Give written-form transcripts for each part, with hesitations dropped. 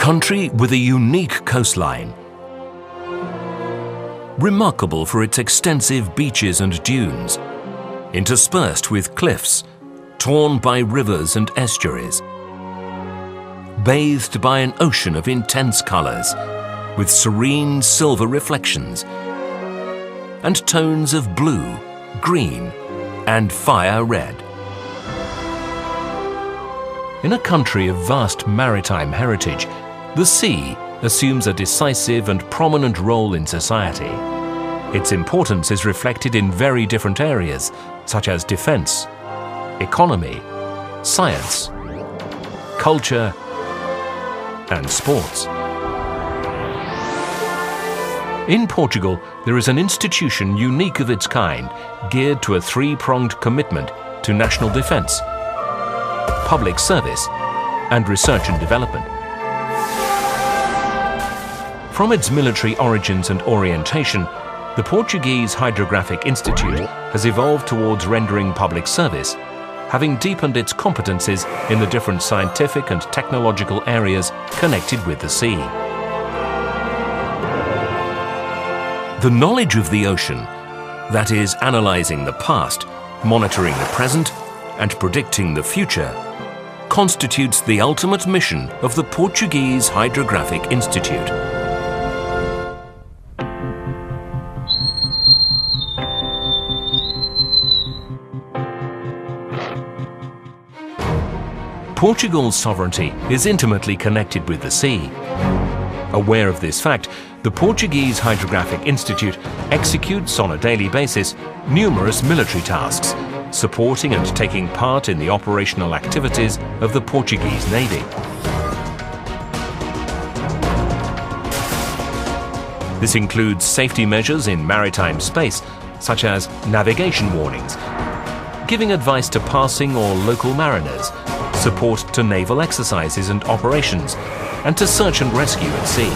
country with a unique coastline, remarkable for its extensive beaches and dunes, interspersed with cliffs, torn by rivers and estuaries, bathed by an ocean of intense colors, with serene silver reflections, and tones of blue, green, and fire red. In a country of vast maritime heritage, the sea assumes a decisive and prominent role in society. Its importance is reflected in very different areas, such as defense, economy, science, culture, and sports. In Portugal, there is an institution unique of its kind, geared to a three-pronged commitment to national defense, public service, and research and development. From its military origins and orientation, the Portuguese Hydrographic Institute has evolved towards rendering public service, having deepened its competencies in the different scientific and technological areas connected with the sea. The knowledge of the ocean, that is, analyzing the past, monitoring the present, and predicting the future, constitutes the ultimate mission of the Portuguese Hydrographic Institute. Portugal's sovereignty is intimately connected with the sea. Aware of this fact, the Portuguese Hydrographic Institute executes on a daily basis numerous military tasks, supporting and taking part in the operational activities of the Portuguese Navy. This includes safety measures in maritime space, such as navigation warnings, giving advice to passing or local mariners, support to naval exercises and operations, and to search and rescue at sea.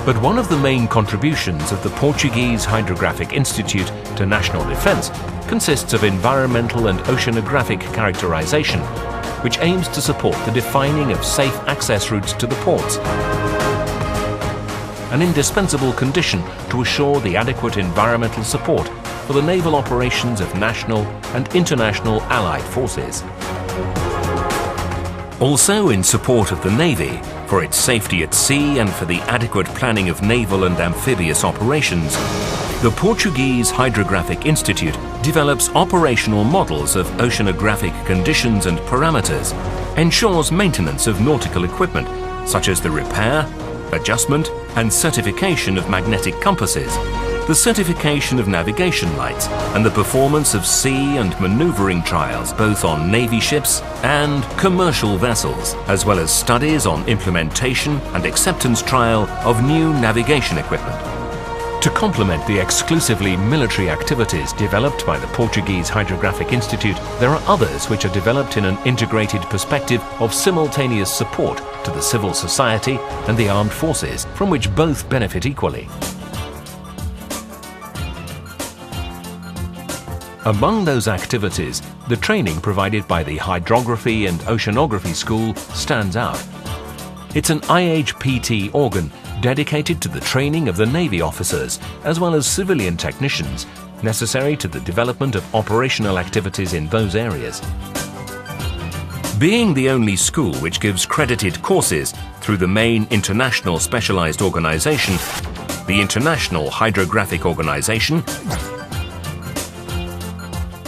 But one of the main contributions of the Portuguese Hydrographic Institute to national defense consists of environmental and oceanographic characterization, which aims to support the defining of safe access routes to the ports, an indispensable condition to assure the adequate environmental support for the naval operations of national and international allied forces. Also in support of the Navy, for its safety at sea and for the adequate planning of naval and amphibious operations, the Portuguese Hydrographic Institute develops operational models of oceanographic conditions and parameters, ensures maintenance of nautical equipment, such as the repair, adjustment, and certification of magnetic compasses, the certification of navigation lights, and the performance of sea and maneuvering trials both on Navy ships and commercial vessels, as well as studies on implementation and acceptance trial of new navigation equipment. To complement the exclusively military activities developed by the Portuguese Hydrographic Institute, there are others which are developed in an integrated perspective of simultaneous support to the civil society and the armed forces, from which both benefit equally. Among those activities, the training provided by the Hydrography and Oceanography School stands out. It's an IHPT organ dedicated to the training of the Navy officers as well as civilian technicians necessary to the development of operational activities in those areas. Being the only school which gives credited courses through the main international specialized organization, the International Hydrographic Organization,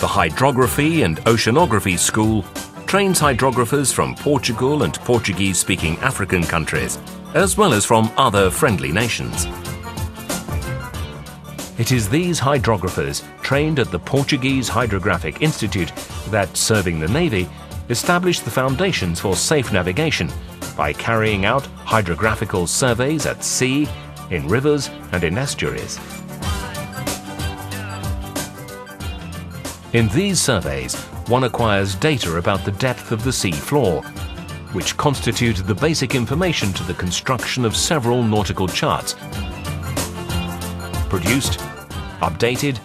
the Hydrography and Oceanography School trains hydrographers from Portugal and Portuguese-speaking African countries, as well as from other friendly nations. It is these hydrographers trained at the Portuguese Hydrographic Institute that, serving the Navy, establish the foundations for safe navigation by carrying out hydrographical surveys at sea, in rivers and in estuaries. In these surveys, one acquires data about the depth of the sea floor, which constitute the basic information to the construction of several nautical charts, produced, updated,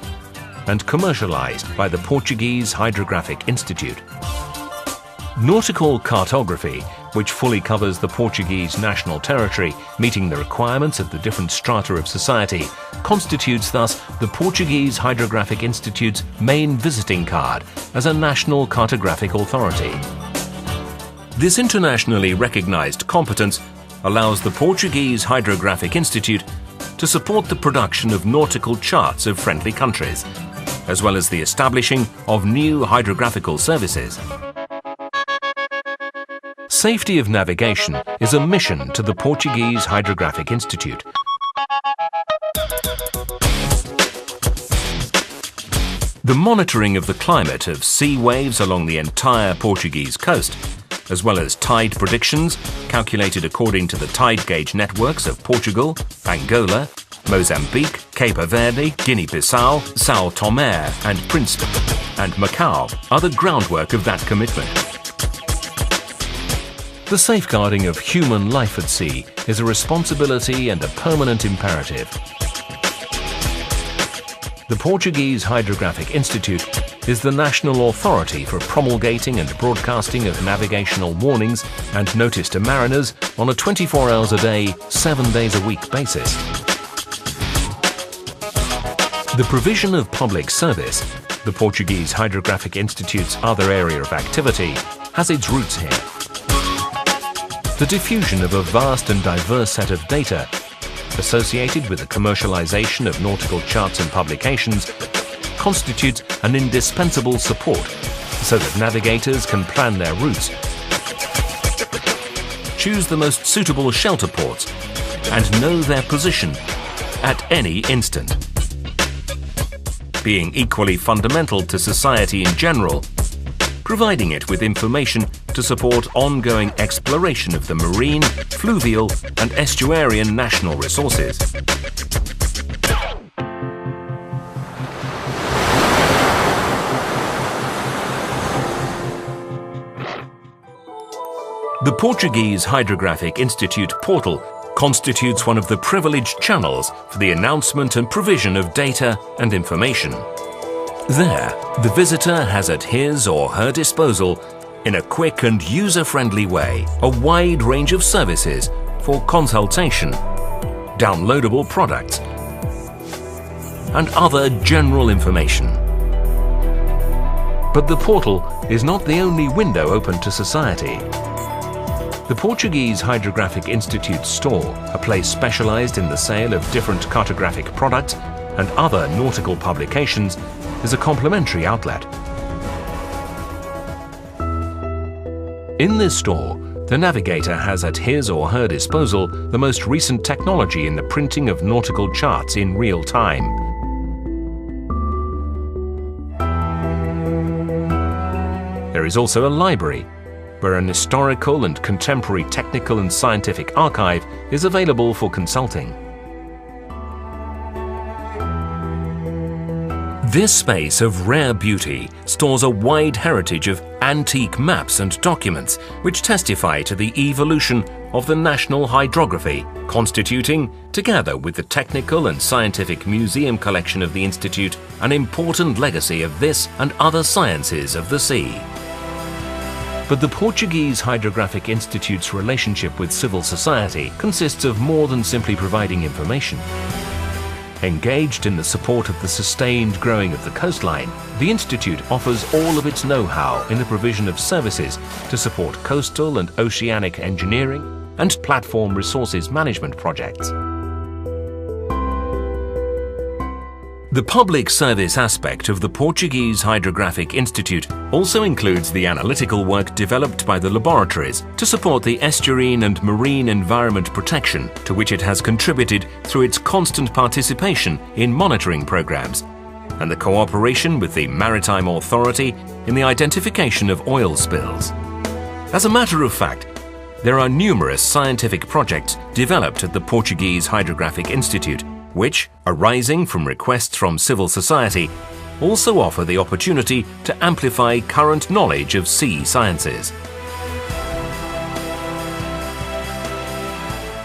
and commercialized by the Portuguese Hydrographic Institute. Nautical cartography which fully covers the Portuguese national territory, meeting the requirements of the different strata of society, constitutes thus the Portuguese Hydrographic Institute's main visiting card as a national cartographic authority. This internationally recognized competence allows the Portuguese Hydrographic Institute to support the production of nautical charts of friendly countries, as well as the establishing of new hydrographical services. Safety of navigation is a mission to the Portuguese Hydrographic Institute. The monitoring of the climate of sea waves along the entire Portuguese coast, as well as tide predictions calculated according to the tide gauge networks of Portugal, Angola, Mozambique, Cape Verde, Guinea-Bissau, São Tomé and Príncipe, and Macau are the groundwork of that commitment. The safeguarding of human life at sea is a responsibility and a permanent imperative. The Portuguese Hydrographic Institute is the national authority for promulgating and broadcasting of navigational warnings and notice to mariners on a 24 hours a day, 7 days a week basis. The provision of public service, the Portuguese Hydrographic Institute's other area of activity, has its roots here. The diffusion of a vast and diverse set of data associated with the commercialization of nautical charts and publications constitutes an indispensable support so that navigators can plan their routes, choose the most suitable shelter ports, and know their position at any instant. Being equally fundamental to society in general, providing it with information to support ongoing exploration of the marine, fluvial and estuarian national resources. The Portuguese Hydrographic Institute portal constitutes one of the privileged channels for the announcement and provision of data and information. There, the visitor has at his or her disposal, in a quick and user-friendly way, a wide range of services for consultation, downloadable products, and other general information. But the portal is not the only window open to society. The Portuguese Hydrographic Institute store, a place specialized in the sale of different cartographic products and other nautical publications, is a complementary outlet. In this store, the navigator has at his or her disposal the most recent technology in the printing of nautical charts in real time. There is also a library, where an historical and contemporary technical and scientific archive is available for consulting. This space of rare beauty stores a wide heritage of antique maps and documents which testify to the evolution of the national hydrography, constituting, together with the technical and scientific museum collection of the Institute, an important legacy of this and other sciences of the sea. But the Portuguese Hydrographic Institute's relationship with civil society consists of more than simply providing information. Engaged in the support of the sustained growing of the coastline, the Institute offers all of its know-how in the provision of services to support coastal and oceanic engineering and platform resources management projects. The public service aspect of the Portuguese Hydrographic Institute also includes the analytical work developed by the laboratories to support the estuarine and marine environment protection, to which it has contributed through its constant participation in monitoring programs, and the cooperation with the Maritime Authority in the identification of oil spills. As a matter of fact, there are numerous scientific projects developed at the Portuguese Hydrographic Institute, which, arising from requests from civil society, also offer the opportunity to amplify current knowledge of sea sciences.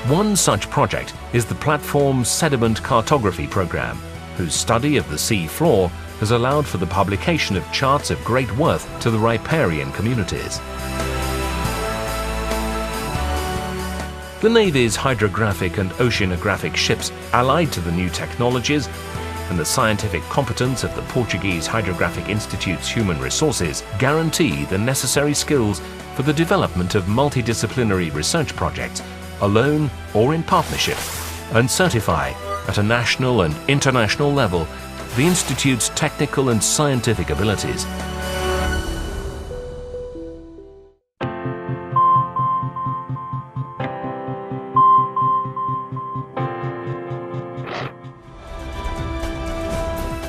One such project is the Platform Sediment Cartography Program, whose study of the sea floor has allowed for the publication of charts of great worth to the riparian communities. The Navy's hydrographic and oceanographic ships, allied to the new technologies and the scientific competence of the Portuguese Hydrographic Institute's human resources, guarantee the necessary skills for the development of multidisciplinary research projects, alone or in partnership, and certify at a national and international level the Institute's technical and scientific abilities.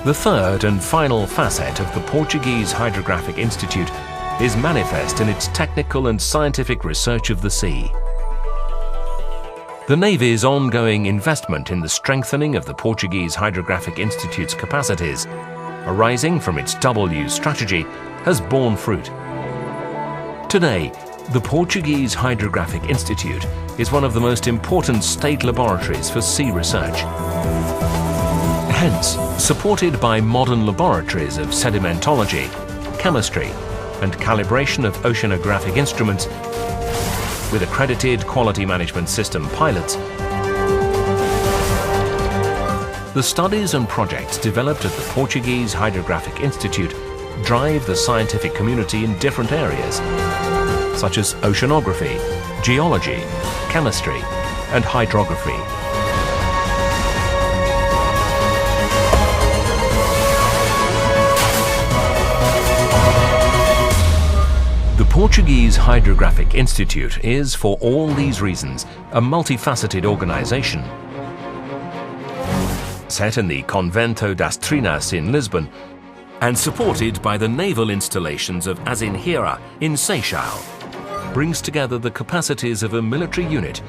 The third and final facet of the Portuguese Hydrographic Institute is manifest in its technical and scientific research of the sea. The Navy's ongoing investment in the strengthening of the Portuguese Hydrographic Institute's capacities, arising from its double-use strategy, has borne fruit. Today, the Portuguese Hydrographic Institute is one of the most important state laboratories for sea research. Hence, supported by modern laboratories of sedimentology, chemistry, and calibration of oceanographic instruments, with accredited quality management system pilots, the studies and projects developed at the Portuguese Hydrographic Institute drive the scientific community in different areas, such as oceanography, geology, chemistry, and hydrography. The Portuguese Hydrographic Institute is, for all these reasons, a multifaceted organization. Set in the Convento das Trinas in Lisbon and supported by the naval installations of Azinheira in Seychelles, brings together the capacities of a military unit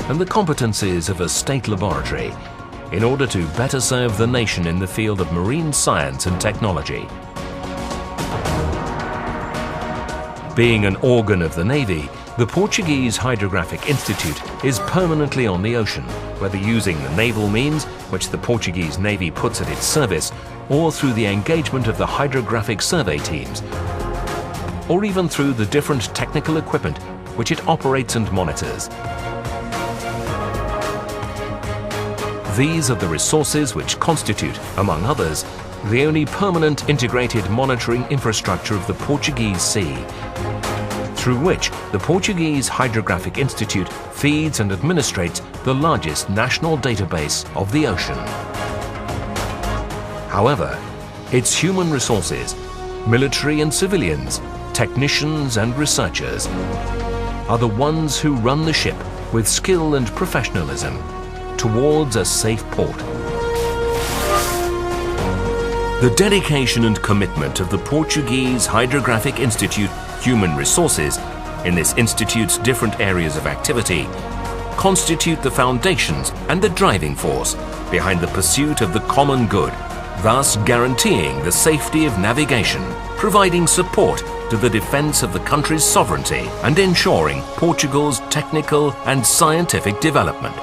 and the competencies of a state laboratory in order to better serve the nation in the field of marine science and technology. Being an organ of the Navy, the Portuguese Hydrographic Institute is permanently on the ocean, whether using the naval means which the Portuguese Navy puts at its service, or through the engagement of the hydrographic survey teams, or even through the different technical equipment which it operates and monitors. These are the resources which constitute, among others, the only permanent integrated monitoring infrastructure of the Portuguese Sea, through which the Portuguese Hydrographic Institute feeds and administrates the largest national database of the ocean. However, its human resources, military and civilians, technicians and researchers, are the ones who run the ship with skill and professionalism towards a safe port. The dedication and commitment of the Portuguese Hydrographic Institute human resources in this institute's different areas of activity constitute the foundations and the driving force behind the pursuit of the common good, thus guaranteeing the safety of navigation, providing support to the defense of the country's sovereignty and ensuring Portugal's technical and scientific development.